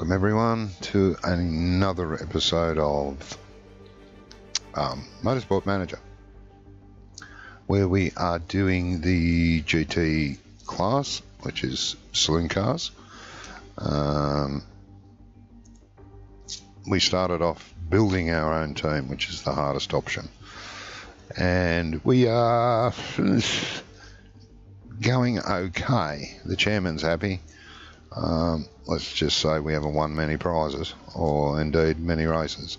Welcome everyone to another episode of Motorsport Manager, where we are doing the GT class, which is saloon cars. We started off building our own team, which is the hardest option, and we are going okay. The chairman's happy. Let's just say we haven't won many prizes, or indeed many races.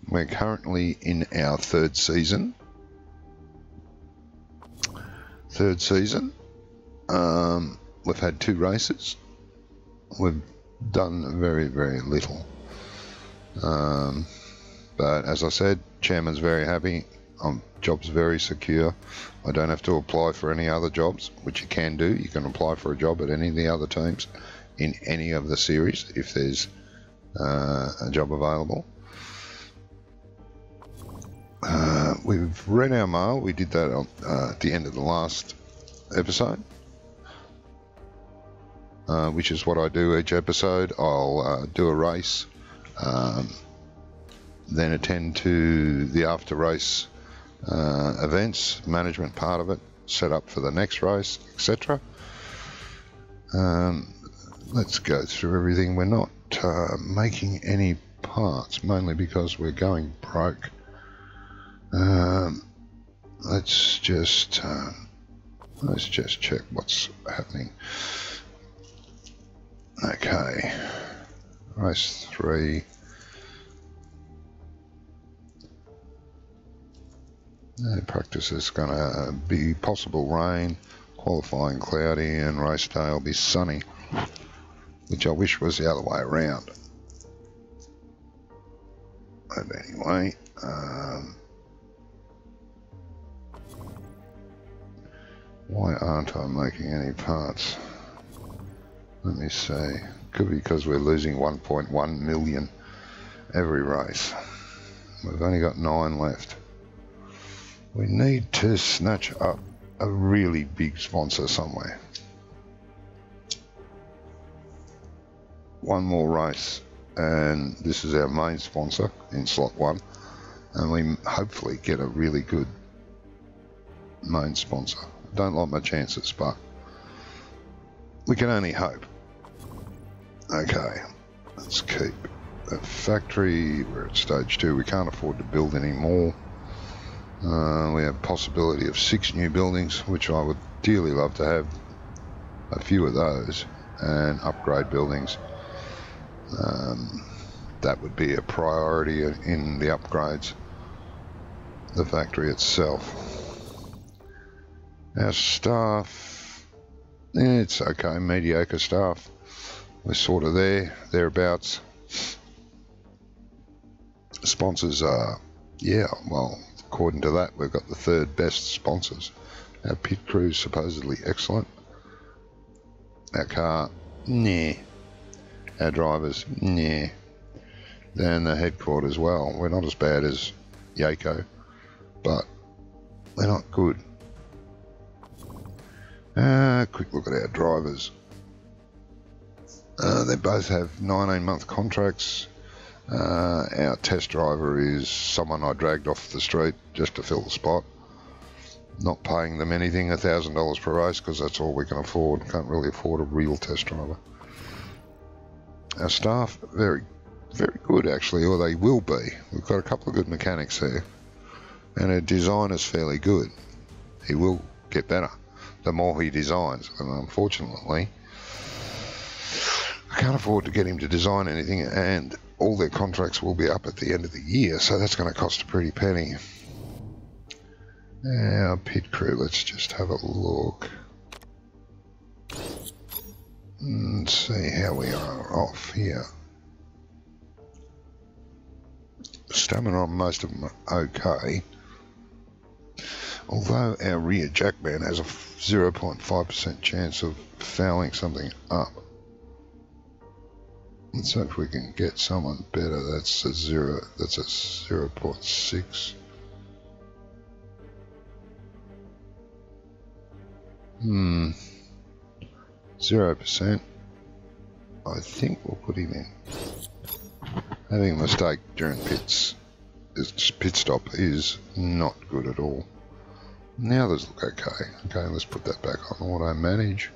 We're currently in our third season. We've had 2 races. We've done very, very little. But as I said, chairman's very happy. Job's very secure. I don't have to apply for any other jobs, which you can do. You can apply for a job at any of the other teams in any of the series if there's a job available. We've read our mail. We did that at the end of the last episode, which is what I do each episode. I'll do a race, then attend to the after race events, management part of it, set up for the next race, etc. Let's go through everything. We're not making any parts, mainly because we're going broke. Let's just check what's happening. Okay, race 3. Practice is going to be possible rain, qualifying cloudy, and race day will be sunny, which I wish was the other way around. But anyway, why aren't I making any parts? Let me see. Could be because we're losing 1.1 million every race. We've only got 9 left. We need to snatch up a really big sponsor somewhere. One more race, and this is our main sponsor in slot 1, and we hopefully get a really good main sponsor. Don't like my chances, but we can only hope. Okay, let's keep a factory. We're at stage 2. We can't afford to build any more. We have possibility of 6 new buildings, which I would dearly love to have a few of those, and upgrade buildings. That would be a priority in the upgrades. The factory itself. Our staff, it's okay, mediocre staff. We're sort of thereabouts. Sponsors are, yeah, well, according to that, we've got the 3rd best sponsors. Our pit crew's supposedly excellent. Our car, nah. Our drivers, nah. Then the headquarters, well, we're not as bad as Yako, but we're not good. Quick look at our drivers. They both have 19-month contracts. Our test driver is someone I dragged off the street just to fill the spot. Not paying them anything, $1,000 per race, because that's all we can afford. Can't really afford a real test driver. Our staff, very, very good actually, or they will be. We've got a couple of good mechanics there, and our designer's fairly good. He will get better the more he designs, and unfortunately I can't afford to get him to design anything, and all their contracts will be up at the end of the year, so that's going to cost a pretty penny. Our pit crew, let's just have a look and see how we are off here. Stamina on most of them are okay, although our rear jackman has a 0.5% chance of fouling something up. Let's hope if we can get someone better. That's a 0.6. 0%. I think we'll put him in. Having a mistake during pit stop is not good at all. Now those look okay. Okay, let's put that back on auto manage.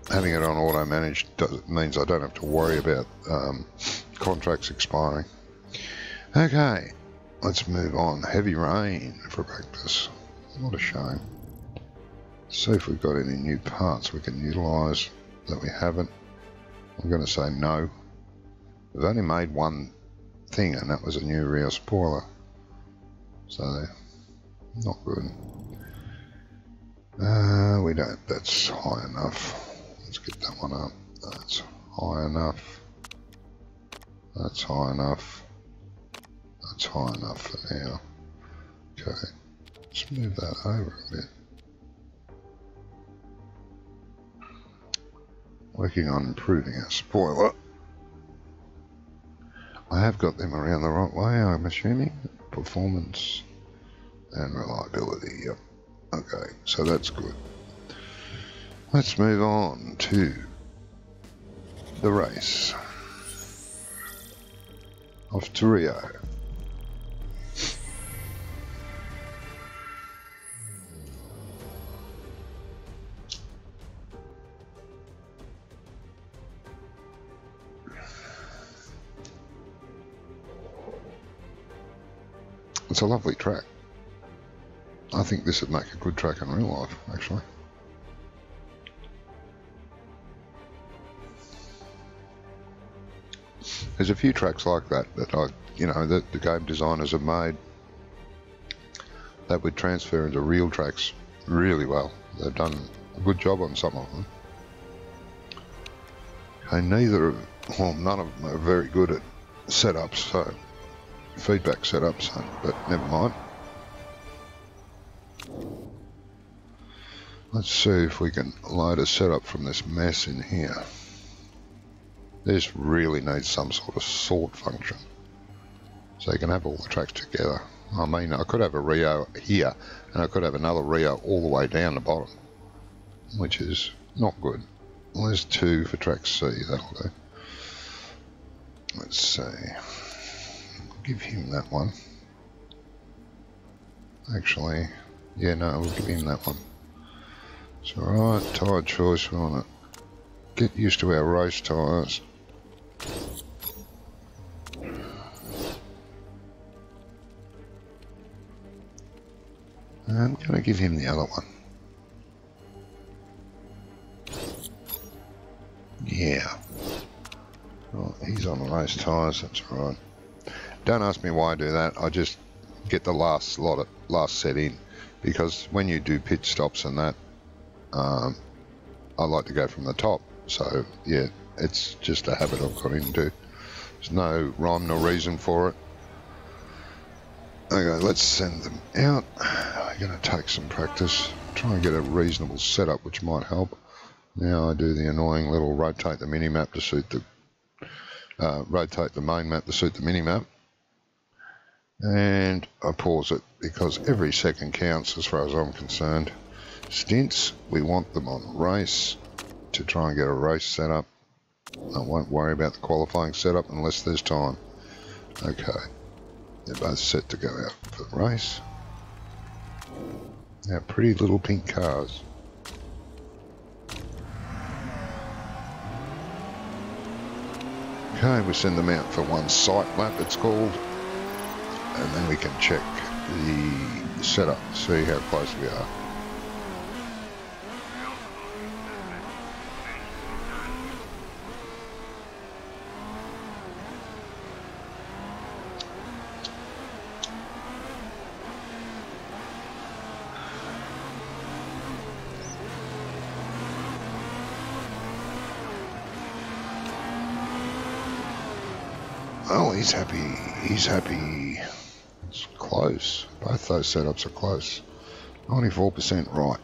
Having it on auto manage means I don't have to worry about contracts expiring. Okay, let's move on. Heavy rain for practice. What a shame. See if we've got any new parts we can utilise that we haven't. I'm going to say no. We've only made one thing, and that was a new rear spoiler. So, not good. We don't, that's high enough. Let's get that one up. That's high enough. That's high enough. That's high enough for now. Okay, let's move that over a bit. Working on improving our spoiler. I have got them around the right way, I'm assuming. Performance and reliability, yep. Okay, so that's good. Let's move on to the race. Off to Rio. It's a lovely track. I think this would make a good track in real life, actually. There's a few tracks like that that that the game designers have made that would transfer into real tracks really well. They've done a good job on some of them. And none of them are very good at setups, so feedback setups, but never mind. Let's see if we can load a setup from this mess in here. This really needs some sort of sort function, so you can have all the tracks together. I mean, I could have a Rio here, and I could have another Rio all the way down the bottom, which is not good. Well, there's 2 for track C, that'll do. Let's see. Give him that one. Actually, yeah, no, we'll give him that one. It's alright, tyre choice, we want to get used to our race tyres. I'm going to give him the other one. Yeah. Well, he's on race tyres, that's alright. Don't ask me why I do that. I just get the last set in, because when you do pit stops and that, I like to go from the top. So yeah, it's just a habit I've got into. There's no rhyme nor reason for it. Okay, let's send them out. We're going to take some practice, try and get a reasonable setup, which might help. Now I do the annoying little rotate the mini map to suit the rotate the main map to suit the mini map. And I pause it because every second counts as far as I'm concerned. Stints, we want them on race to try and get a race set up. I won't worry about the qualifying setup unless there's time. Okay, they're both set to go out for the race. Now, pretty little pink cars. Okay, we send them out for one sight lap, it's called. And then we can check the setup, see how close we are. Oh, he's happy. He's happy. It's close. Both those setups are close. 94% right.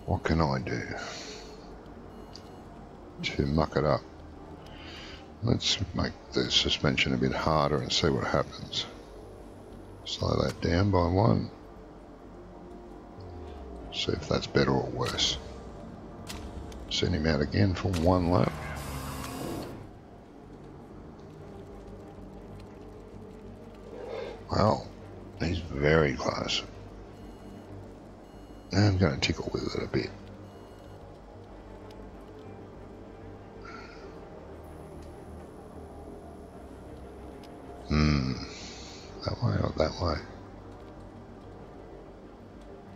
What can I do to muck it up? Let's make the suspension a bit harder and see what happens. Slow that down by 1. See if that's better or worse. Send him out again for one lap. Well, he's very close. Now I'm going to tickle with it a bit. That way or that way?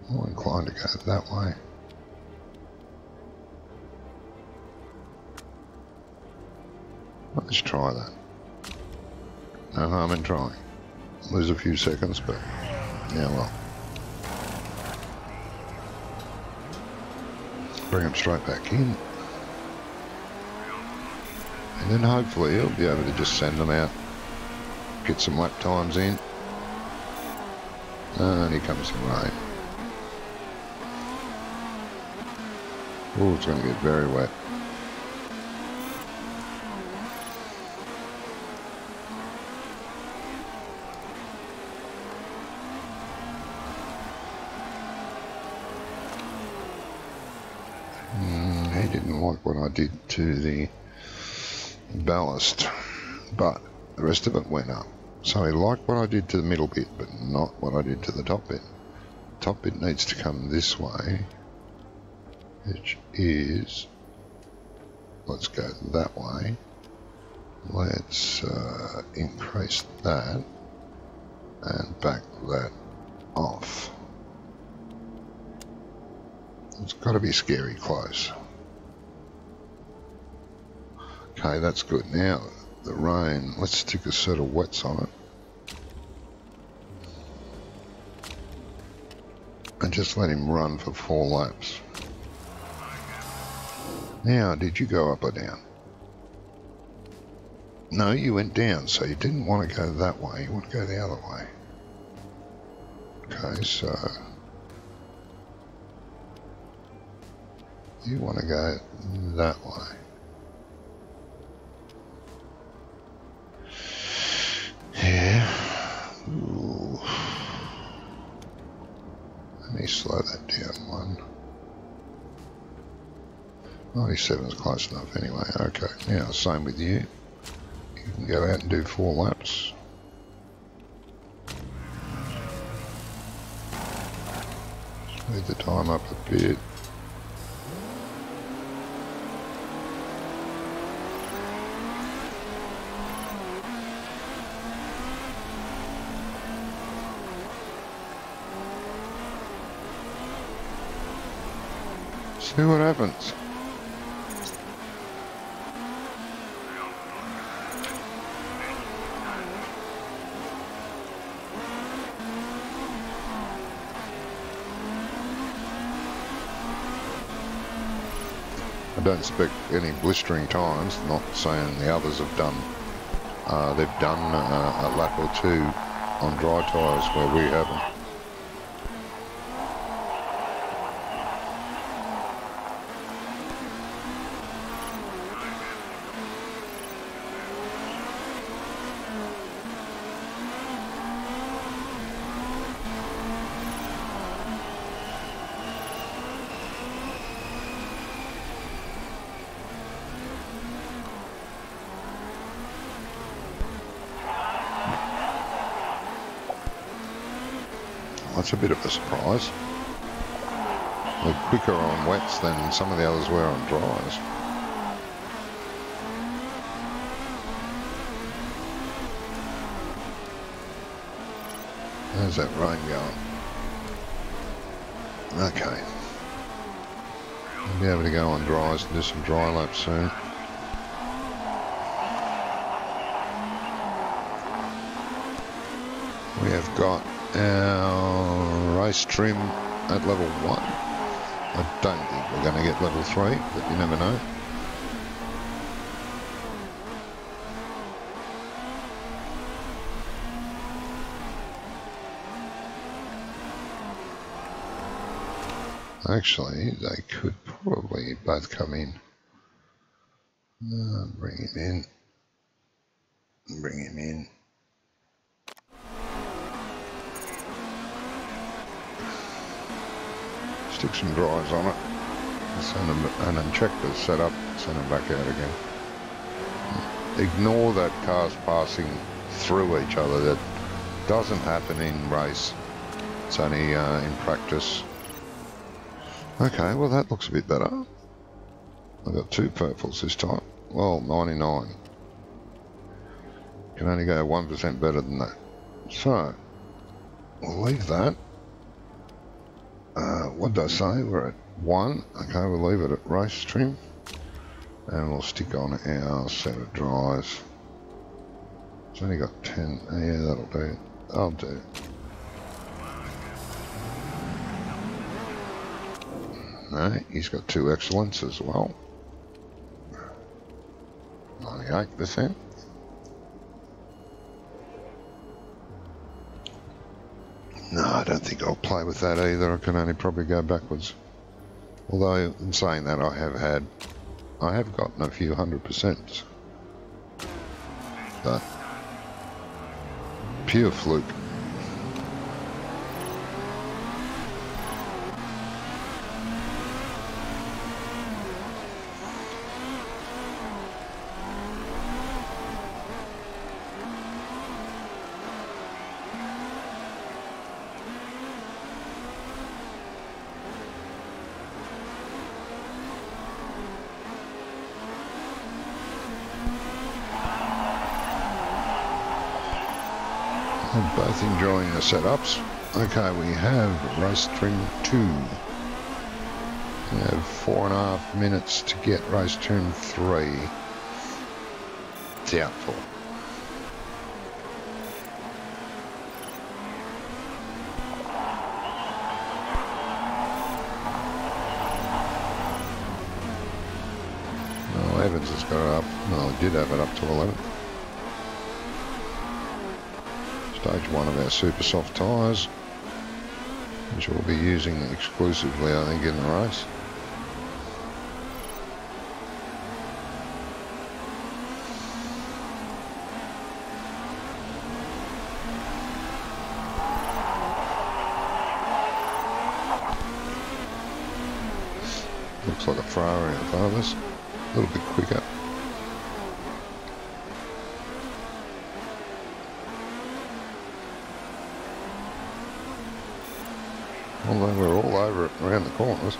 I'm more inclined to go that way. Let's try that. No harm in trying. Lose a few seconds, but yeah, well. Bring him straight back in. And then hopefully he'll be able to just send them out. Get some lap times in. And here comes the rain. Oh, it's going to get very wet. He didn't like what I did to the ballast, but the rest of it went up. So he liked what I did to the middle bit, but not what I did to the top bit. Top bit needs to come this way, which is, let's go that way. Let's increase that and back that off. It's got to be scary close. Okay, that's good. Now, the rain, let's stick a set of wets on it. And just let him run for 4 laps. Now, did you go up or down? No, you went down, so you didn't want to go that way. You want to go the other way. Okay, so you want to go that way. Yeah. Ooh. Let me slow that down one. 97 is close enough anyway. Okay, now same with you. You can go out and do 4 laps. Speed the time up a bit. See what happens. I don't expect any blistering times, not saying the others have done. They've done a lap or 2 on dry tyres where we haven't. That's a bit of a surprise. We're quicker on wets than some of the others were on dries. How's that rain going? Okay. We'll be able to go on dries and do some dry laps soon. We have got our race trim at level 1. I don't think we're going to get level 3, but you never know. Actually, they could probably both come in. Bring him in. Bring him in. Stick some dries on it. Send them, and then check the setup, send them back out again. Ignore that cars passing through each other. That doesn't happen in race. It's only in practice. Okay, well that looks a bit better. I've got 2 purples this time. Well, 99. Can only go 1% better than that. So, we'll leave that. What did I say? We're at 1. Okay, we'll leave it at race trim. And we'll stick on our set of drives. It's only got 10. Yeah, that'll do. I'll do. No, he's got 2 excellents as well. 98%. No, I don't think I'll play with that either. I can only probably go backwards. Although, in saying that, I have gotten a few 100%. But pure fluke. Both enjoying the setups. Okay, we have race trim 2. We have 4.5 minutes to get race trim 3. Doubtful. No, Evans has got it up. No, he did have it up to 11. Stage 1 of our super soft tyres, which we'll be using exclusively, I think, in the race. Looks like a Ferrari in front of us, a little bit quicker. Although we're all over it around the corners.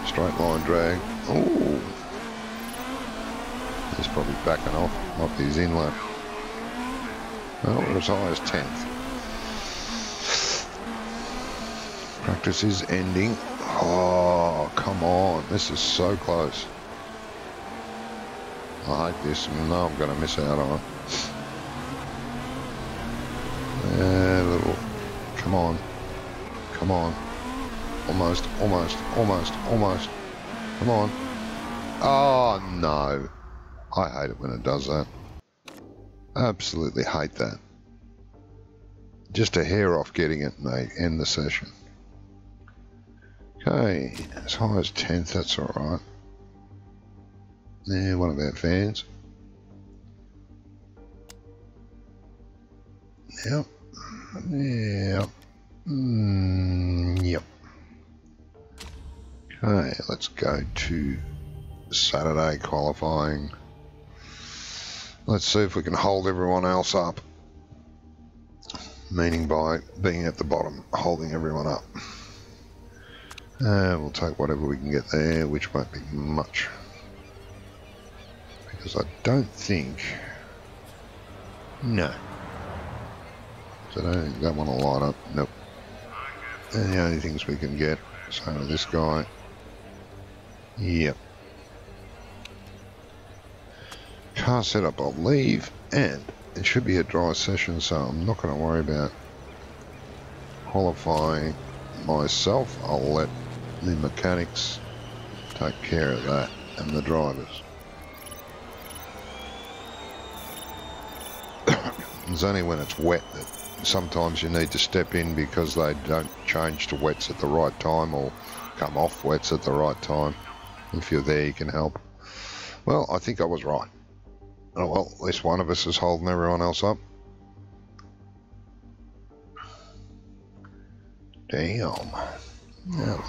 Straight line drag. Ooh. He's probably backing off. Might be his inlet. Well, we're as high as 10th. Practice is ending. Oh, come on. This is so close. I hate this. I know I'm going to miss out on it. Little, come on, come on, almost, almost, almost, almost, come on. Oh no, I hate it when it does that. Absolutely hate that. Just a hair off getting it and they end the session. Okay, as high as 10th, that's alright. Yeah, one of our fans. Yep. Yep. Yep. Okay, let's go to Saturday qualifying. Let's see if we can hold everyone else up. Meaning by being at the bottom, holding everyone up. We'll take whatever we can get there, which won't be much. Because I don't think... No. I don't think that one will light up. Nope. And the only things we can get. So this guy. Yep. Car setup I'll leave. And it should be a dry session, so I'm not going to worry about qualifying myself. I'll let the mechanics take care of that and the drivers. It's only when it's wet that sometimes you need to step in because they don't change to wets at the right time or come off wets at the right time. If you're there, you can help. Well, I think I was right. Oh, well, at least one of us is holding everyone else up. Damn. Yeah.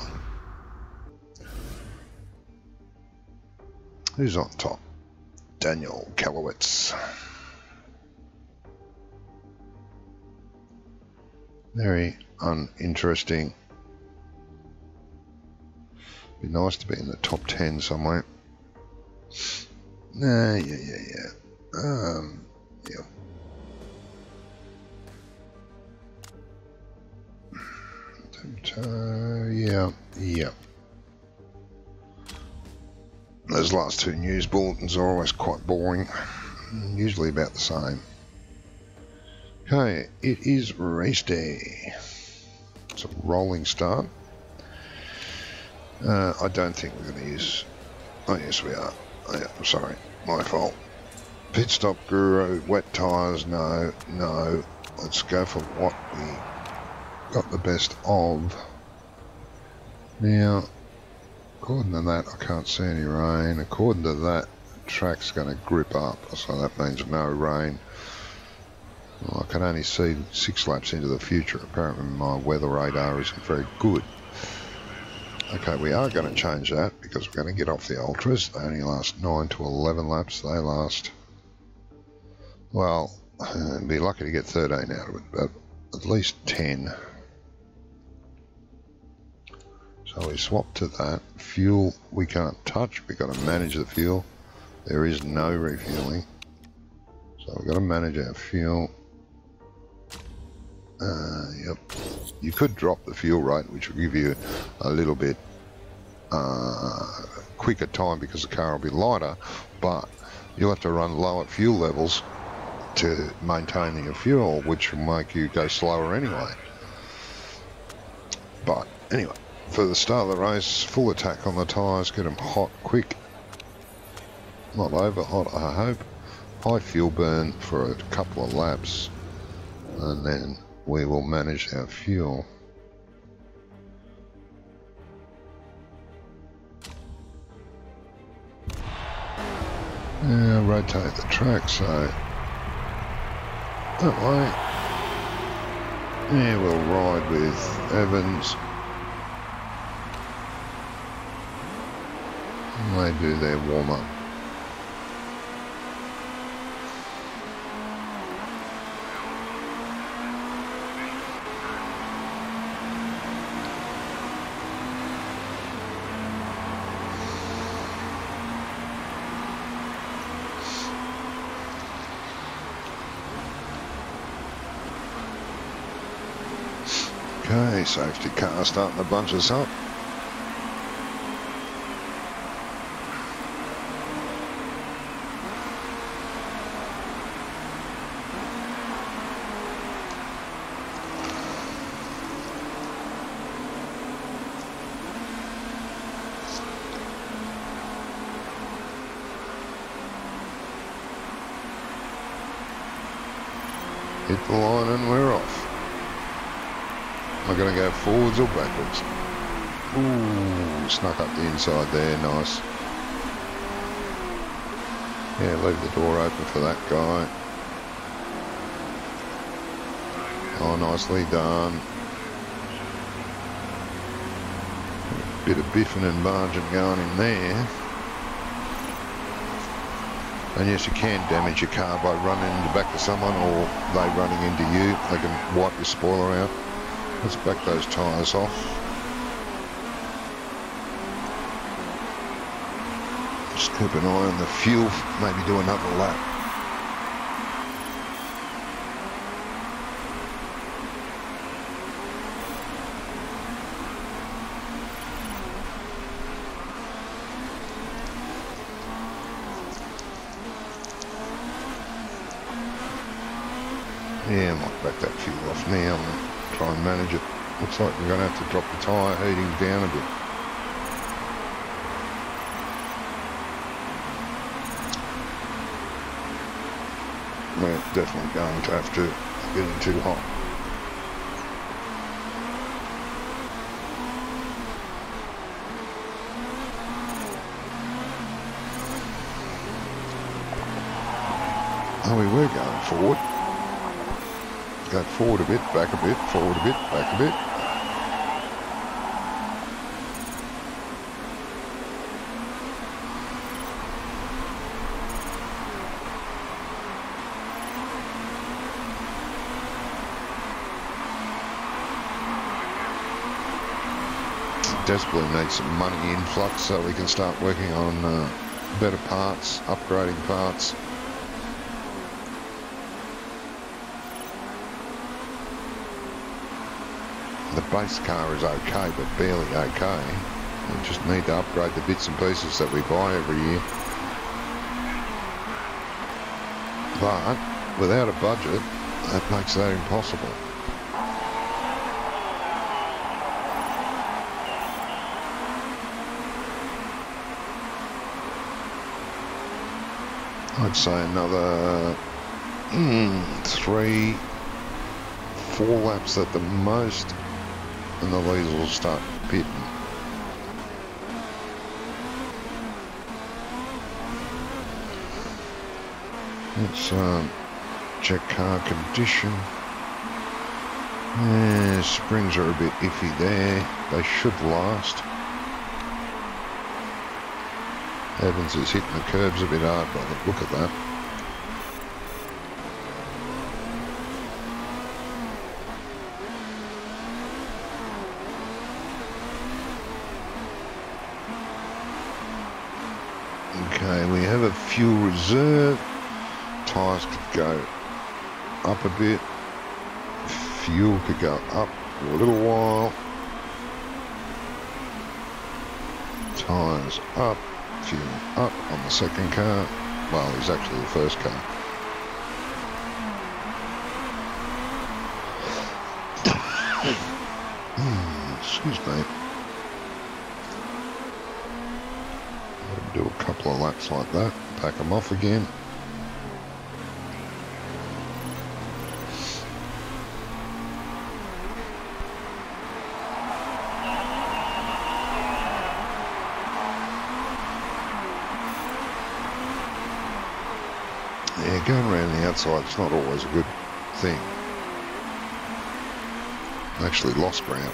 Who's on top? Daniel Kalowitz. Very uninteresting. Be nice to be in the top 10 somewhere. Nah, yeah. Yeah. Yeah. Those last two news bulletins are always quite boring. Usually about the same. Okay, it is race day. It's a rolling start. I don't think we're going to use... Oh, yes, we are. Oh, yeah, I'm sorry. My fault. Pit stop guru, wet tyres, no. Let's go for what we got the best of. Now, according to that, I can't see any rain. According to that, the track's going to grip up, so that means no rain. Well, I can only see 6 laps into the future. Apparently my weather radar isn't very good. Okay, we are going to change that because we're going to get off the ultras. They only last 9 to 11 laps. They last, well, I'd be lucky to get 13 out of it, but at least 10. So we swap to that. Fuel we can't touch. We've got to manage the fuel. There is no refueling. So we've got to manage our fuel. Yep. You could drop the fuel rate, which will give you a little bit quicker time because the car will be lighter, but you'll have to run lower fuel levels to maintain your fuel, which will make you go slower anyway. But anyway, for the start of the race, full attack on the tyres, get them hot quick. Not over hot, I hope. High fuel burn for a couple of laps, and then we will manage our fuel. Yeah, rotate the track so that way. Yeah, we'll ride with Evans. And they do their warm-up. Okay, safety car starting to bunch us up. Hit the line and we're off. Am I going to go forwards or backwards? Ooh, snuck up the inside there, nice. Yeah, leave the door open for that guy. Oh, nicely done. Bit of biffing and barging going in there. And yes, you can damage your car by running in the back of someone or they running into you. They can wipe your spoiler out. Let's back those tyres off. Just keep an eye on the fuel, maybe do another lap. Yeah, I might back that fuel off now and try and manage it. Looks like we're going to have to drop the tyre heating down a bit. We're definitely going to have to get it too hot. Oh, we were going forward. Go forward a bit, back a bit, forward a bit, back a bit. desperately need some money influx so we can start working on better parts, upgrading parts. The base car is okay, but barely okay. We just need to upgrade the bits and pieces that we buy every year. But without a budget, that makes that impossible. I'd say another 3, 4 laps at the most, and the leaves will start pitting. Let's check car condition. Yeah, springs are a bit iffy there. They should last. Evans is hitting the curbs a bit hard by the look of that. Okay, we have a fuel reserve. Tyres could go up a bit. Fuel could go up for a little while. Tyres up. Fuel up on the second car. Well, he's actually the first car. Excuse me. I'll do a couple of laps like that, pack them off again. Yeah, going around the outside is not always a good thing. I actually lost ground.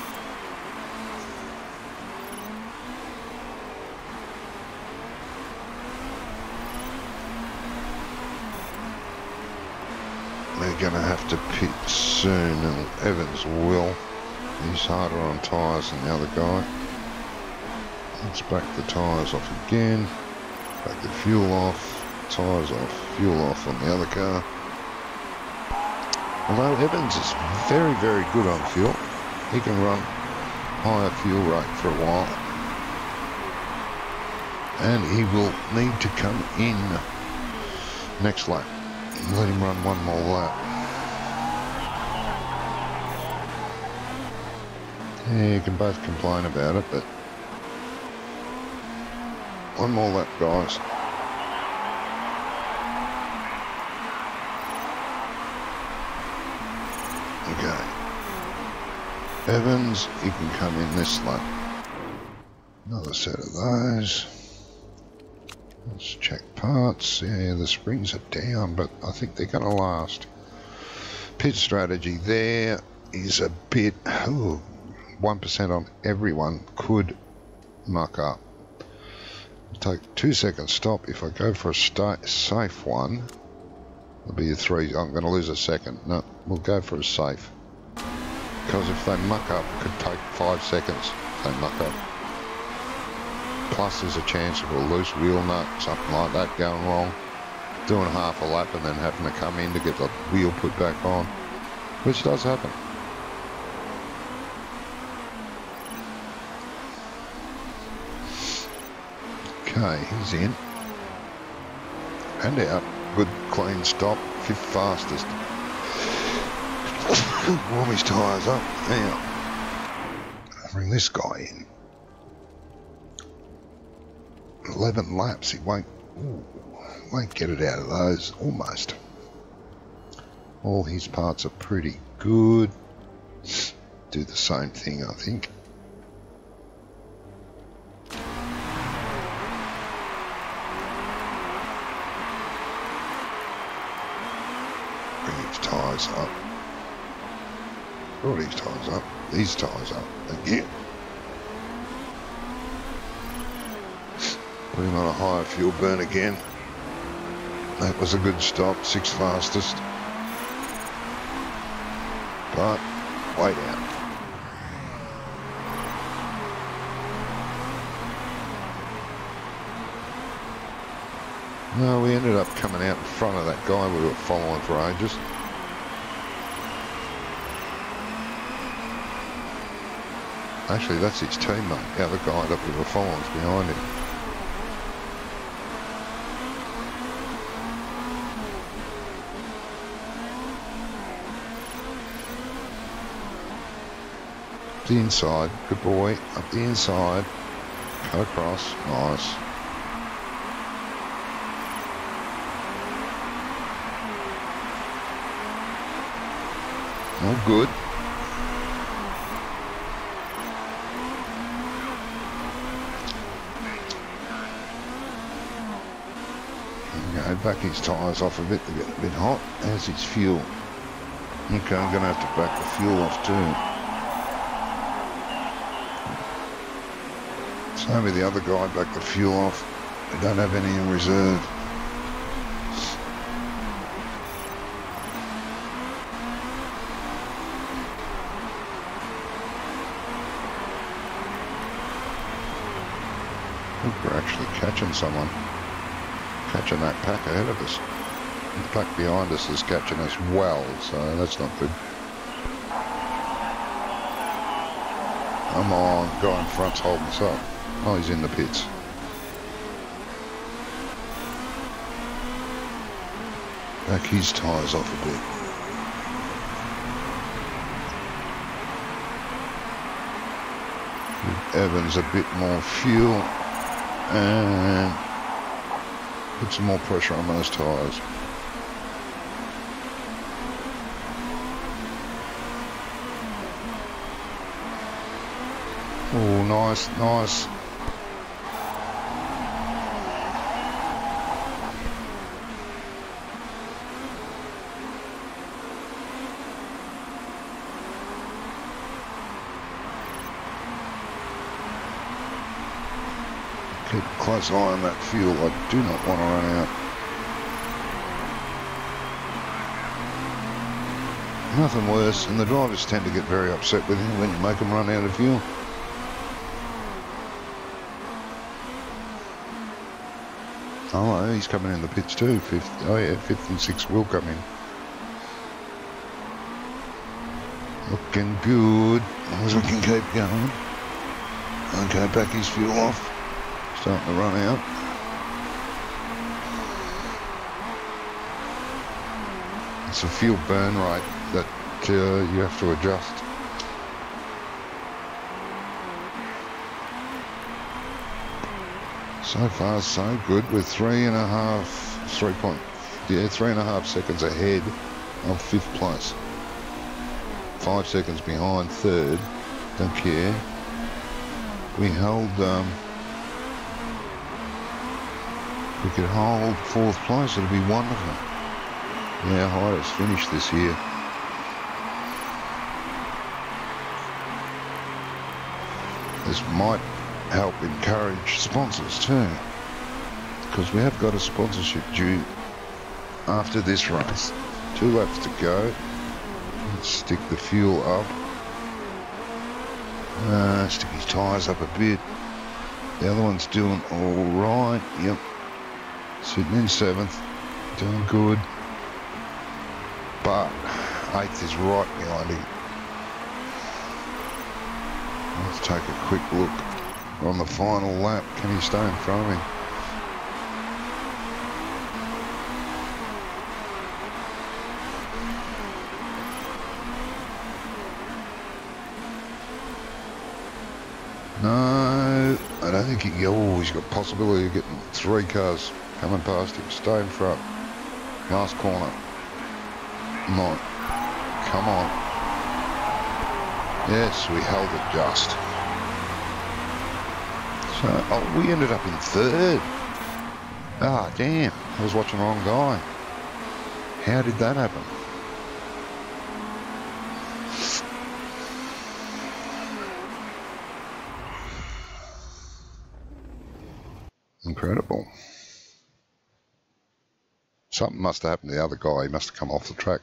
They're going to have to pit soon, and Evans will. He's harder on tyres than the other guy. Let's back the tyres off again. Back the fuel off. Tyres off. Fuel off on the other car. Although Evans is very, very good on fuel. He can run higher fuel rate for a while. And he will need to come in next lap. Let him run one more lap. Yeah, you can both complain about it, but one more lap, guys. Okay. Evans, you can come in this lap. Another set of those. Let's check parts. Yeah, the springs are down, but I think they're going to last. Pit strategy there is a bit... 1% on everyone could muck up. Take 2 second stop. If I go for a safe one, it'll be a 3. I'm going to lose a second. No, we'll go for a safe. Because if they muck up, it could take 5 seconds if they muck up. Plus there's a chance of a loose wheel nut, something like that going wrong. Doing half a lap and then having to come in to get the wheel put back on. Which does happen. Okay, he's in. And out. Good clean stop. 5th fastest. Warm his tyres up. Now, bring this guy in. 11 laps. He won't get it out of those. Almost. All his parts are pretty good. Do the same thing, I think. Bring his tyres up. Brought his tyres up. These tyres up again. Put him on a higher fuel burn again. That was a good stop, 6th fastest. But way down. No, we ended up coming out in front of that guy we were following for ages. Actually, that's his teammate. The other guy that we were following is behind him. Up the inside, good boy. Up the inside, cut across, nice. All good. Go back his tyres off a bit to get a bit hot. There's his fuel. Okay, I'm going to have to back the fuel off too. Same with the other guy, back the fuel off. We don't have any in reserve. I think we're actually catching someone. Catching that pack ahead of us. The pack behind us is catching us well, so that's not good. Come on, guy in front's holding us up. Oh, he's in the pits. Back his tyres off a bit. Give Evans a bit more fuel and put some more pressure on those tyres. Oh, nice, nice. Keep a close eye on that fuel. I do not want to run out. Nothing worse, and the drivers tend to get very upset with you when you make them run out of fuel. Oh, he's coming in the pits too. Oh yeah, fifth and sixth will come in. Looking good. As long as we can keep going. Okay, back his fuel off. Starting to run out. It's a fuel burn rate that you have to adjust. So far, so good. We're 3.5 seconds ahead of fifth place. 5 seconds behind third. Don't care. We held. We could hold fourth place. It'd be wonderful. Yeah, highest finish this year. This might help encourage sponsors too, because we have got a sponsorship due after this race. 2 laps to go. Let's stick the fuel up. Stick his tyres up a bit. The other one's doing all right. Yep. Sitting in 7th. Doing good. But 8th is right behind him. Let's take a quick look on the final lap. Can he stay in front of me? No, I don't think he can. Oh, he's got possibility of getting 3 cars coming past him. Stay in front. Last corner. No. Come on. Yes, we held it just. So, oh, we ended up in 3rd. Ah, damn. I was watching the wrong guy. How did that happen? Incredible. Something must have happened to the other guy. He must have come off the track.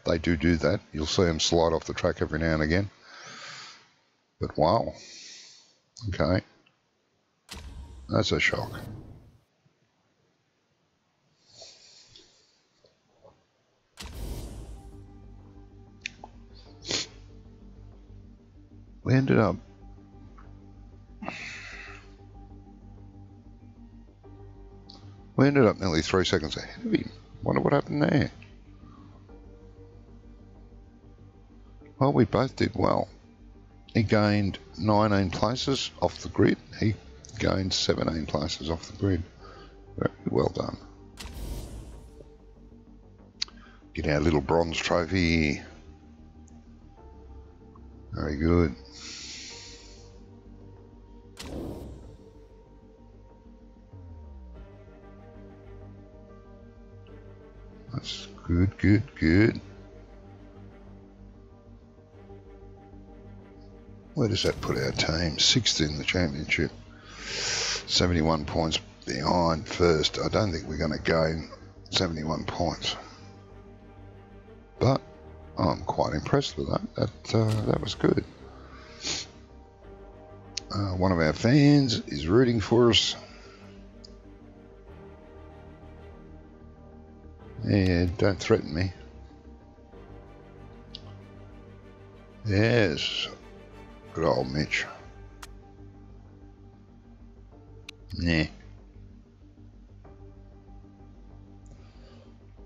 They do that. You'll see him slide off the track every now and again. But wow. Okay. That's a shock. We ended up nearly 3 seconds ahead of him. Wonder what happened there. Well, we both did well. He gained 19 places off the grid. He gained 17 places off the grid. Very well done. Get our little bronze trophy. Very good. That's good, good, good. Where does that put our team? 6th in the championship. 71 points behind first. I don't think we're going to gain 71 points. But I'm quite impressed with that. That was good. One of our fans is rooting for us. Yeah, don't threaten me. Yes. Good old Mitch. Nah.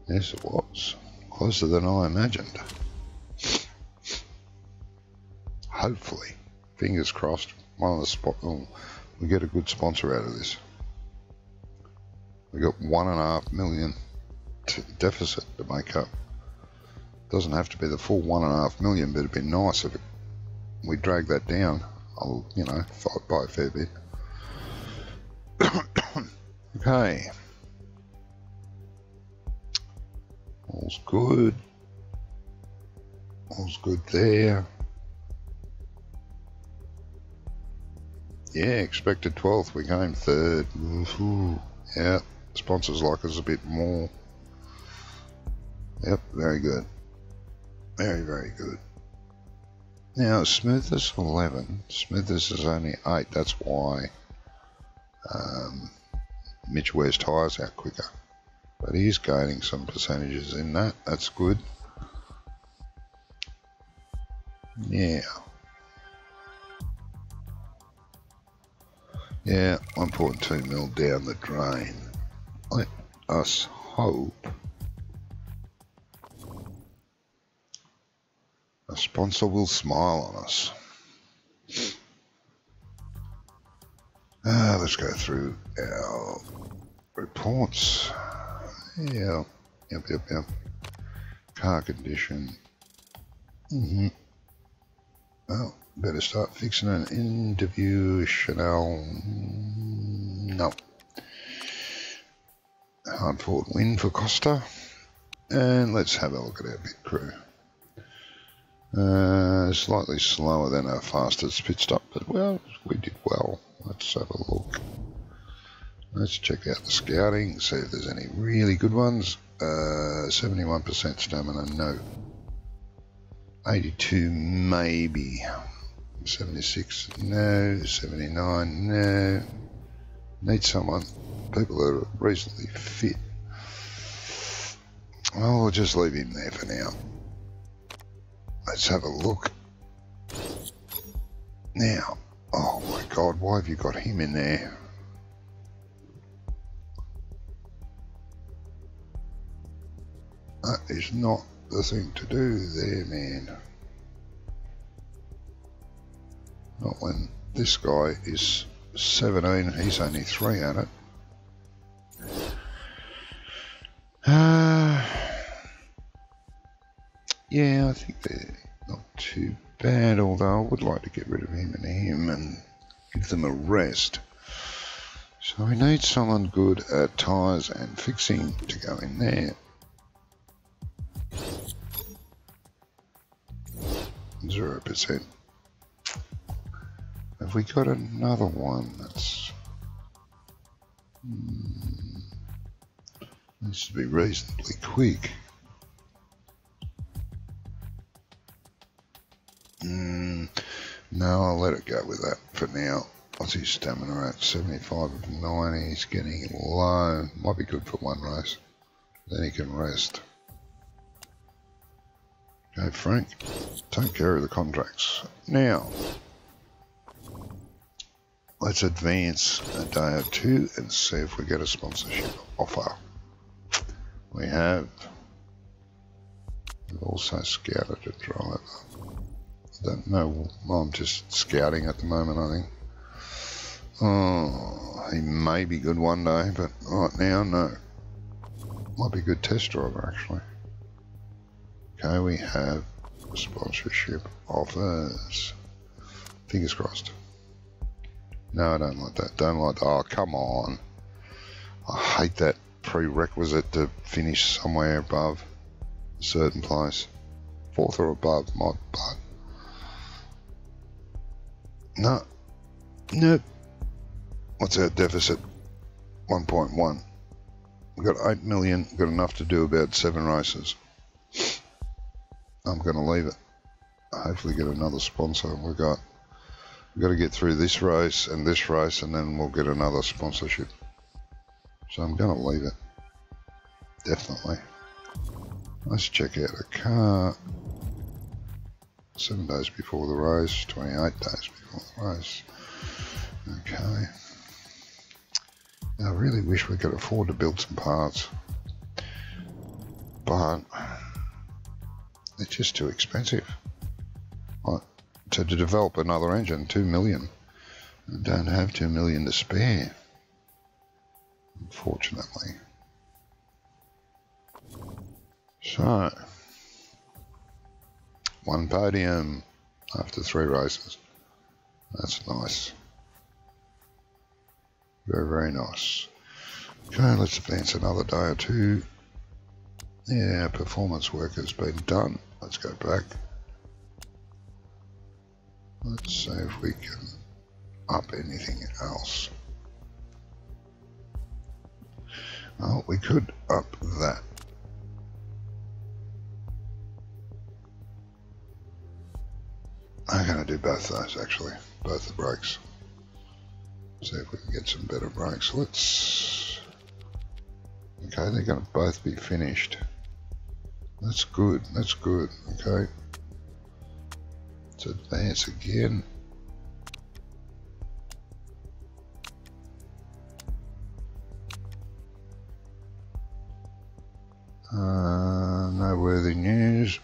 Yes, it was. Closer than I imagined. Hopefully. Fingers crossed. One of the we get a good sponsor out of this. We got $1.5 million deficit to make up. Doesn't have to be the full $1.5 million, but it'd be nice if we drag that down. I'll, you know, fight by a fair bit. Okay. All's good. All's good there. Yeah, expected 12th. We came 3rd. Woohoo. Yeah, sponsors like us a bit more. Yep, very good. Very, very good. Now, smoothness 11. Smoothness is only 8. That's why Mitch wears tyres out quicker. But he's gaining some percentages in that. That's good. Yeah. Yeah, 1.2 mil down the drain. Let us hope a sponsor will smile on us. Let's go through our reports. Yeah, yep. Car condition. Well, better start fixing an interview. Chanel. No. Hard fought win for Costa. And let's have a look at our pit crew. Slightly slower than our fastest pit stop, but well, we did well. Let's have a look. Let's check out the scouting, see if there's any really good ones. 71% stamina, no. 82, maybe. 76, no. 79, no. Need someone, people that are reasonably fit. Well, we'll just leave him there for now. Let's have a look. Now, oh my God, why have you got him in there? That is not the thing to do there, man. Not when this guy is 17, he's only 3 at it. Yeah, I think they're not too bad, although I would like to get rid of him and give them a rest. So we need someone good at tyres and fixing to go in there. 0%. Have we got another one that's needs to be reasonably quick? No, I'll let it go with that for now. What's his stamina at? 75 of 90. He's getting low. Might be good for one race. Then he can rest. Go, Frank. Take care of the contracts. Now, let's advance a day or two and see if we get a sponsorship offer. We have. We've also scouted a driver. I don't know, well, I'm just scouting at the moment, I think. Oh, he may be good one day, but right now, no. Might be a good test driver, actually. Okay, we have sponsorship offers. Fingers crossed. No, I don't like that. Don't like that. Oh, come on. I hate that prerequisite to finish somewhere above a certain place. 4th or above, my butt. No. Nope. What's our deficit? 1.1. We've got 8 million. We've got enough to do about 7 races. I'm going to leave it. Hopefully get another sponsor. We've got to get through this race, and then we'll get another sponsorship. So I'm going to leave it. Definitely. Let's check out a car. 7 days before the race, 28 days before the race. Okay. I really wish we could afford to build some parts, but it's just too expensive. To develop another engine, 2 million. I don't have 2 million to spare, unfortunately. So, 1 podium after 3 races. That's nice. Very, very nice. Okay, let's advance another day or two. Yeah, performance work has been done. Let's go back. Let's see if we can up anything else. Oh, we could up that. I'm going to do both those, actually. Both the brakes. See if we can get some better brakes. Let's... Okay, they're going to both be finished. That's good, that's good. Okay. Let's advance again. No worthy news.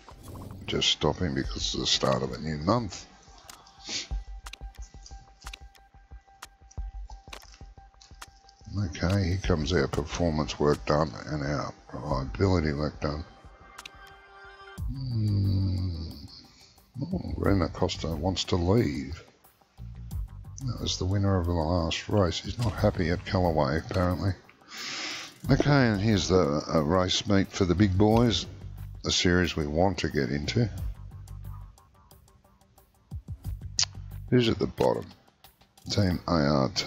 Just stopping because it's the start of a new month. Okay, here comes our performance work done and our reliability work done. Oh, Rena Costa wants to leave. That was the winner of the last race. He's not happy at Callaway, apparently. Okay, and here's the race meet for the big boys, a series we want to get into. Who's at the bottom? Team ART.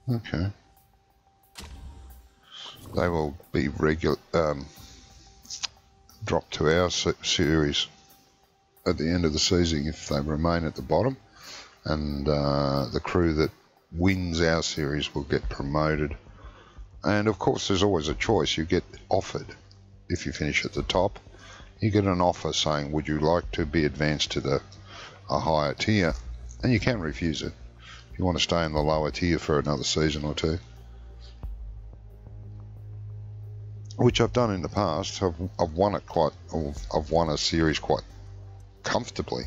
Okay. They will be dropped to our series at the end of the season if they remain at the bottom, and the crew that wins our series will get promoted. And of course there's always a choice. You get offered, if you finish at the top, you get an offer saying would you like to be advanced to a higher tier, and you can refuse it if you want to stay in the lower tier for another season or two, which I've done in the past. I've won it I've won a series quite comfortably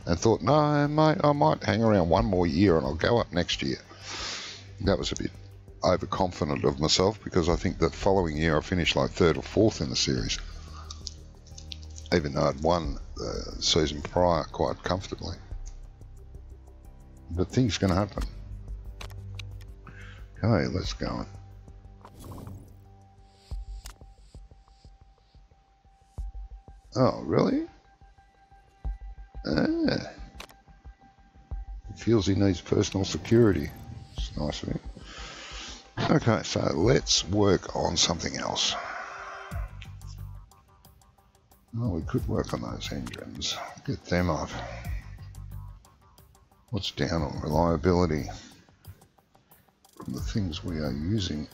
and thought, no mate, I might hang around one more year and I'll go up next year. That was a bit overconfident of myself, because I think the following year I finished like 3rd or 4th in the series, even though I'd won the season prior quite comfortably. But things can happen. Okay, let's go. Oh, really? Ah. He feels he needs personal security. It's nice of him. Okay, so let's work on something else. Oh, we could work on those engines. Get them up. What's down on reliability? From the things we are using.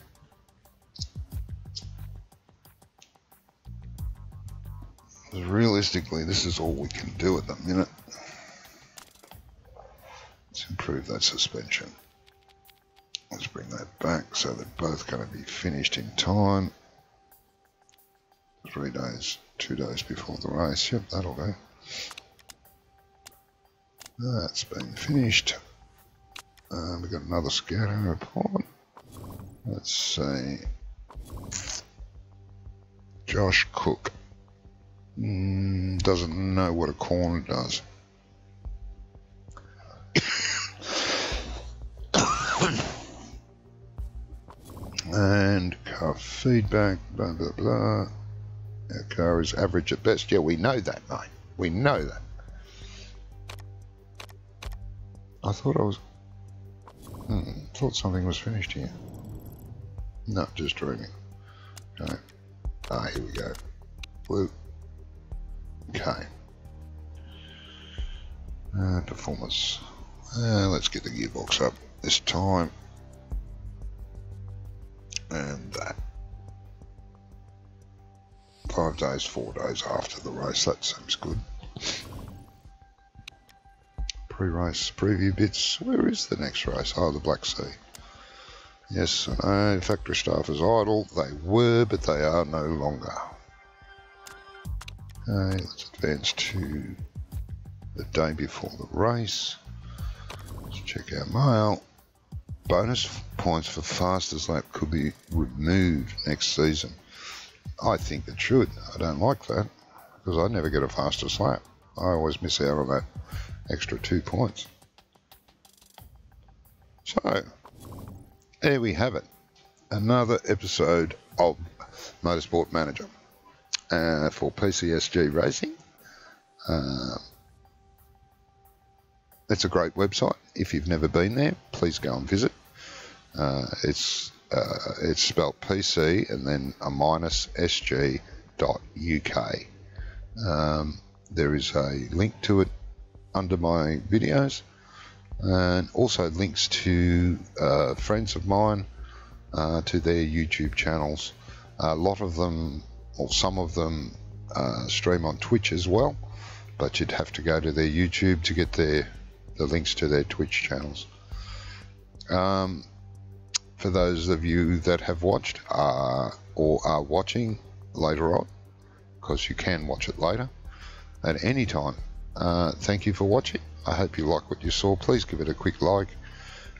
Because realistically, this is all we can do at the minute. Let's improve that suspension. Let's bring that back so they're both going to be finished in time. 3 days, 2 days before the race. Yep, that'll go. That's been finished. We've got another scouting report. Let's see. Josh Cook. Doesn't know what a corner does. And car feedback, blah, blah, blah. Our car is average at best. Yeah, we know that, mate. We know that. I thought I was... thought something was finished here. No, just dreaming. Okay. Here we go. Blue. Okay. Performance. Let's get the gearbox up this time. And that. 5 days, 4 days after the race. That seems good. Pre-race preview bits. Where is the next race? Oh, the Black Sea. Yes, I know. Factory staff is idle. They were, but they are no longer. Okay, let's advance to the day before the race. Let's check our mail. Bonus points for fastest lap could be removed next season. I think it should. I don't like that because I never get a fastest lap. I always miss out on that extra 2 points. So, there we have it. Another episode of Motorsport Manager for PCSG Racing. It's a great website. If you've never been there, please go and visit. It's spelled PC and then a minus sg.uk. There is a link to it under my videos, and also links to friends of mine to their YouTube channels. A lot of them, or some of them, stream on Twitch as well, but you'd have to go to their YouTube to get the links to their Twitch channels. For those of you that have watched or are watching later on, because you can watch it later at any time, thank you for watching. I hope you like what you saw. Please give it a quick like.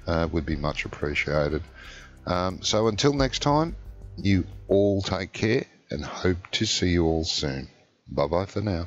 Would be much appreciated. So until next time, you all take care and hope to see you all soon. Bye bye for now.